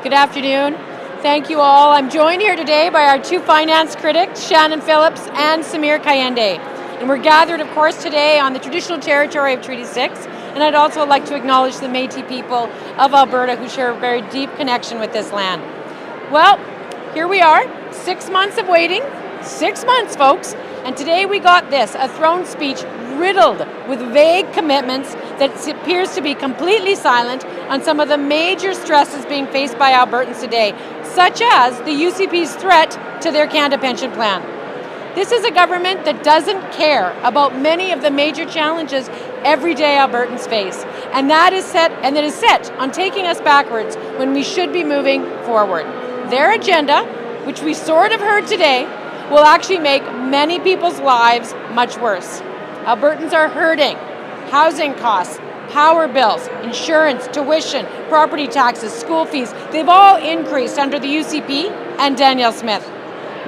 Good afternoon. Thank you all. I'm joined here today by our two finance critics, Shannon Phillips and Samir Kayende. And we're gathered, of course, today on the traditional territory of Treaty 6. And I'd also like to acknowledge the Métis people of Alberta who share a very deep connection with this land. Well, here we are, 6 months of waiting. 6 months, folks. And today we got this, a throne speech riddled with vague commitments that appears to be completely silent on some of the major stresses being faced by Albertans today, such as the UCP's threat to their Canada pension plan. This is a government that doesn't care about many of the major challenges everyday Albertans face, and that is set on taking us backwards when we should be moving forward. Their agenda, which we sort of heard today, will actually make many people's lives much worse. Albertans are hurting. Housing costs, power bills, insurance, tuition, property taxes, school fees, they've all increased under the UCP and Danielle Smith.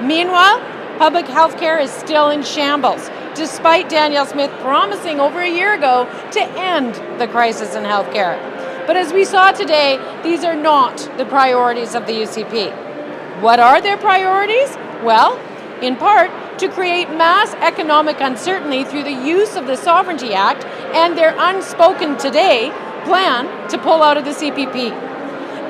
Meanwhile, public health care is still in shambles, despite Danielle Smith promising over a year ago to end the crisis in health care. But as we saw today, these are not the priorities of the UCP. What are their priorities? Well, in part, to create mass economic uncertainty through the use of the Sovereignty Act and their unspoken today plan to pull out of the CPP.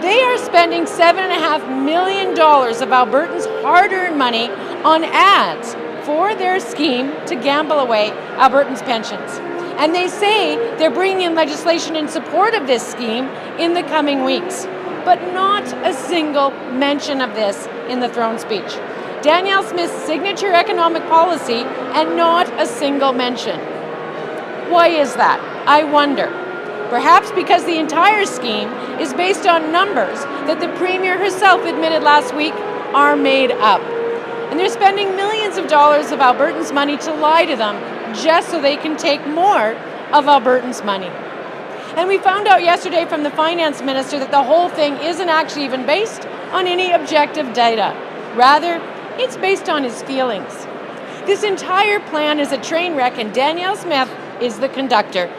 They are spending $7.5 million of Albertans' hard-earned money on ads for their scheme to gamble away Albertans' pensions. And they say they're bringing in legislation in support of this scheme in the coming weeks. But not a single mention of this in the throne speech. Danielle Smith's signature economic policy, and not a single mention. Why is that? I wonder. Perhaps because the entire scheme is based on numbers that the Premier herself admitted last week are made up. And they're spending millions of dollars of Albertans' money to lie to them just so they can take more of Albertans' money. And we found out yesterday from the Finance Minister that the whole thing isn't actually even based on any objective data. Rather, it's based on his feelings. This entire plan is a train wreck, and Danielle Smith is the conductor.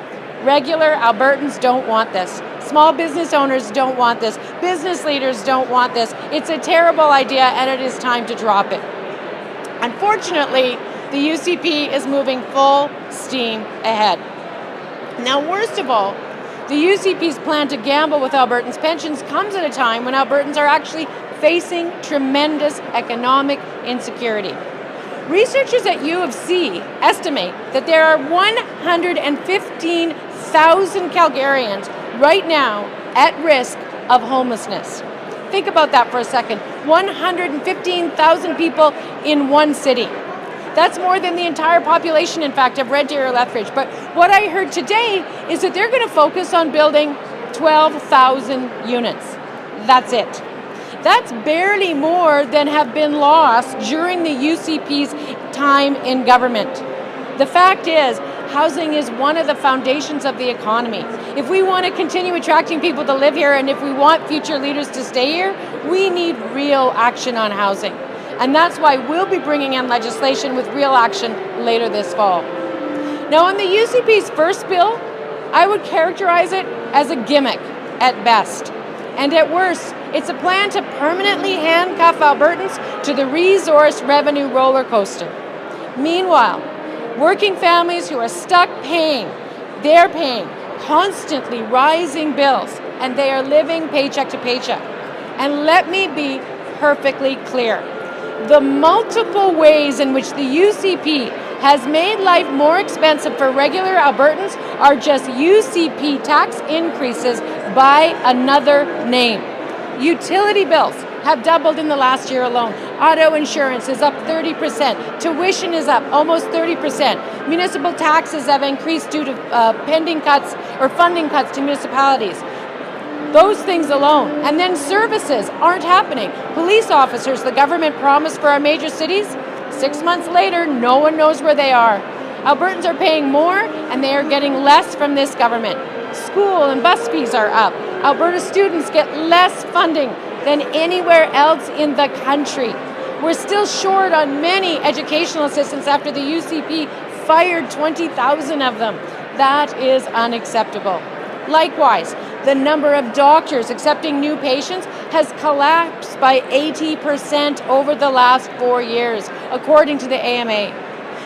Regular Albertans don't want this. Small business owners don't want this. Business leaders don't want this. It's a terrible idea, and it is time to drop it. Unfortunately, the UCP is moving full steam ahead. Now, worst of all, the UCP's plan to gamble with Albertans' pensions comes at a time when Albertans are actually facing tremendous economic insecurity. Researchers at U of C estimate that there are 115,000 Calgarians right now at risk of homelessness. Think about that for a second. 115,000 people in one city. That's more than the entire population, in fact, of Red Deer or Lethbridge. But what I heard today is that they're going to focus on building 12,000 units. That's it. That's barely more than have been lost during the UCP's time in government. The fact is, housing is one of the foundations of the economy. If we want to continue attracting people to live here, and if we want future leaders to stay here, we need real action on housing. And that's why we'll be bringing in legislation with real action later this fall. Now, on the UCP's first bill, I would characterize it as a gimmick at best. And at worst, it's a plan to permanently handcuff Albertans to the resource revenue roller coaster. Meanwhile, working families who are stuck they're paying constantly rising bills, and they are living paycheck to paycheck. And let me be perfectly clear. The multiple ways in which the UCP has made life more expensive for regular Albertans are just UCP tax increases by another name. Utility bills have doubled in the last year alone. Auto insurance is up 30%. Tuition is up almost 30%. Municipal taxes have increased due to pending cuts or funding cuts to municipalities. Those things alone. And then services aren't happening. Police officers the government promised for our major cities, 6 months later, no one knows where they are. Albertans are paying more, and they are getting less from this government. School and bus fees are up. Alberta students get less funding than anywhere else in the country. We're still short on many educational assistants after the UCP fired 20,000 of them. That is unacceptable. Likewise, the number of doctors accepting new patients has collapsed by 80% over the last 4 years, according to the AMA.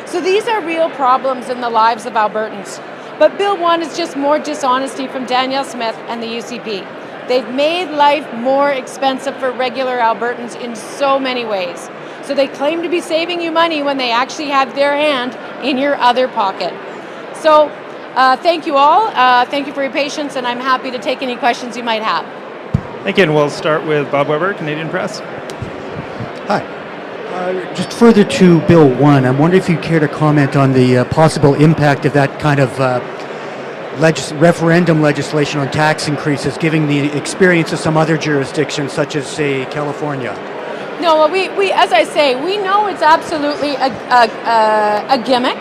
So these are real problems in the lives of Albertans. But Bill 1 is just more dishonesty from Danielle Smith and the UCP. They've made life more expensive for regular Albertans in so many ways. So they claim to be saving you money when they actually have their hand in your other pocket. So thank you all. Thank you for your patience, and I'm happy to take any questions you might have. Thank you, and we'll start with Bob Weber, Canadian Press. Hi. Just further to Bill 1, I'm wondering if you care to comment on the possible impact of that kind of referendum legislation on tax increases, given the experience of some other jurisdictions, such as, say, California. No, well, we as I say, we know it's absolutely a gimmick.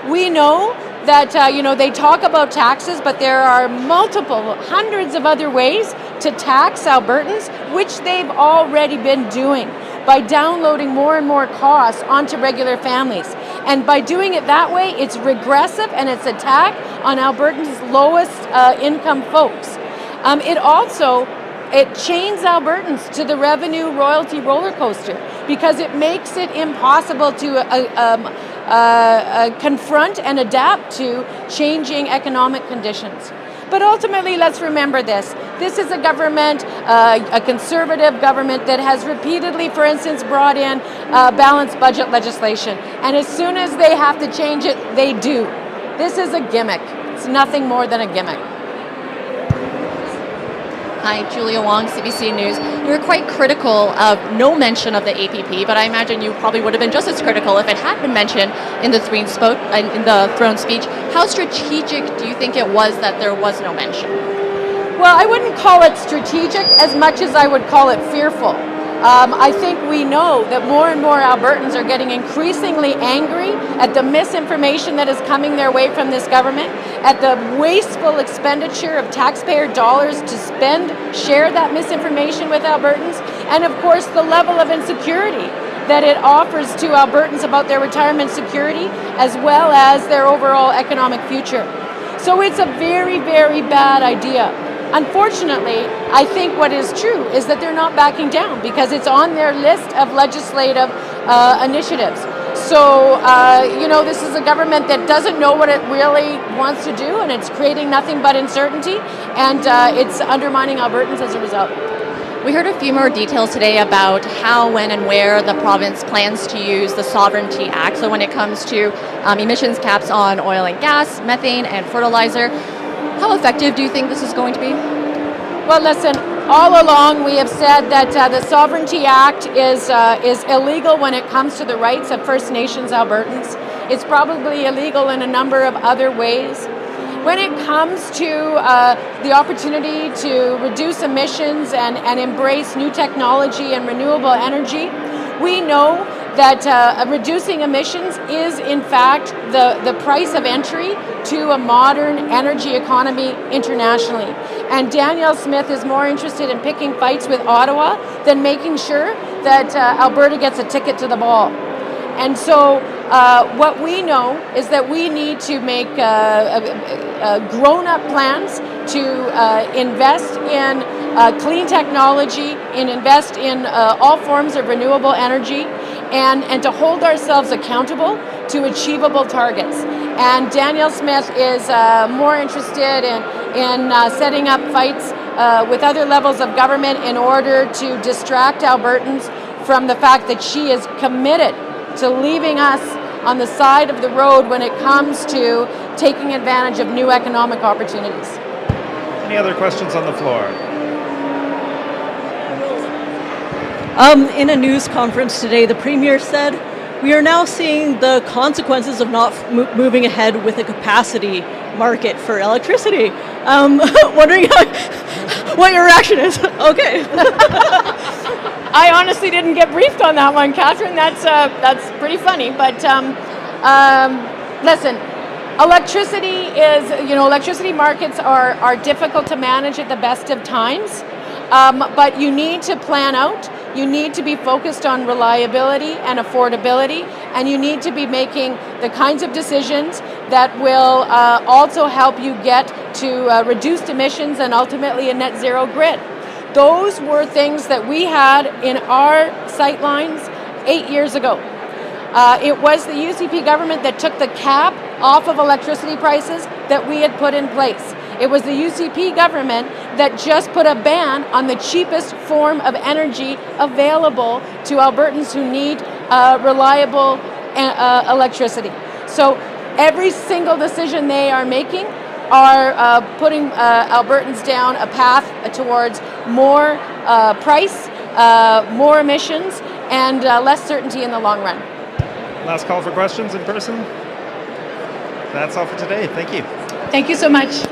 We know that they talk about taxes, but there are hundreds of other ways to tax Albertans, which they've already been doing by downloading more and more costs onto regular families. And by doing it that way, it's regressive and it's an attack on Albertans' lowest income folks. It chains Albertans to the revenue royalty roller coaster because it makes it impossible to confront and adapt to changing economic conditions. But ultimately, let's remember this. This is a government, a conservative government that has repeatedly, for instance, brought in balanced budget legislation. And as soon as they have to change it, they do. This is a gimmick. It's nothing more than a gimmick. Hi, Julia Wong, CBC News. You were quite critical of no mention of the APP, but I imagine you probably would have been just as critical if it had been mentioned in the throne speech. How strategic do you think it was that there was no mention? Well, I wouldn't call it strategic as much as I would call it fearful. I think we know that more and more Albertans are getting increasingly angry at the misinformation that is coming their way from this government, at the wasteful expenditure of taxpayer dollars to share that misinformation with Albertans, and of course the level of insecurity that it offers to Albertans about their retirement security as well as their overall economic future. So it's a very, very bad idea. Unfortunately, I think what is true is that they're not backing down because it's on their list of legislative initiatives. So, this is a government that doesn't know what it really wants to do, and it's creating nothing but uncertainty, and it's undermining Albertans as a result. We heard a few more details today about how, when, and where the province plans to use the Sovereignty Act. So when it comes to emissions caps on oil and gas, methane, and fertilizer, how effective do you think this is going to be? Well, listen, all along we have said that the Sovereignty Act is illegal when it comes to the rights of First Nations Albertans. It's probably illegal in a number of other ways. When it comes to the opportunity to reduce emissions and embrace new technology and renewable energy, we know that reducing emissions is in fact the price of entry to a modern energy economy internationally. And Danielle Smith is more interested in picking fights with Ottawa than making sure that Alberta gets a ticket to the ball. And so what we know is that we need to make grown-up plans to invest in clean technology, and invest in all forms of renewable energy, and to hold ourselves accountable to achievable targets. And Danielle Smith is more interested in setting up fights with other levels of government in order to distract Albertans from the fact that she is committed to leaving us on the side of the road when it comes to taking advantage of new economic opportunities. Any other questions on the floor? In a news conference today, the Premier said, "We are now seeing the consequences of not moving ahead with a capacity market for electricity." Wondering what your reaction is. Okay. I honestly didn't get briefed on that one, Catherine. That's pretty funny. But listen, electricity markets are difficult to manage at the best of times. But you need to plan out. You need to be focused on reliability and affordability, and you need to be making the kinds of decisions that will also help you get to reduced emissions and ultimately a net zero grid. Those were things that we had in our sight lines 8 years ago. It was the UCP government that took the cap off of electricity prices that we had put in place. It was the UCP government that just put a ban on the cheapest form of energy available to Albertans who need reliable electricity. So every single decision they are making are putting Albertans down a path towards more price, more emissions, and less certainty in the long run. Last call for questions in person. That's all for today. Thank you. Thank you so much.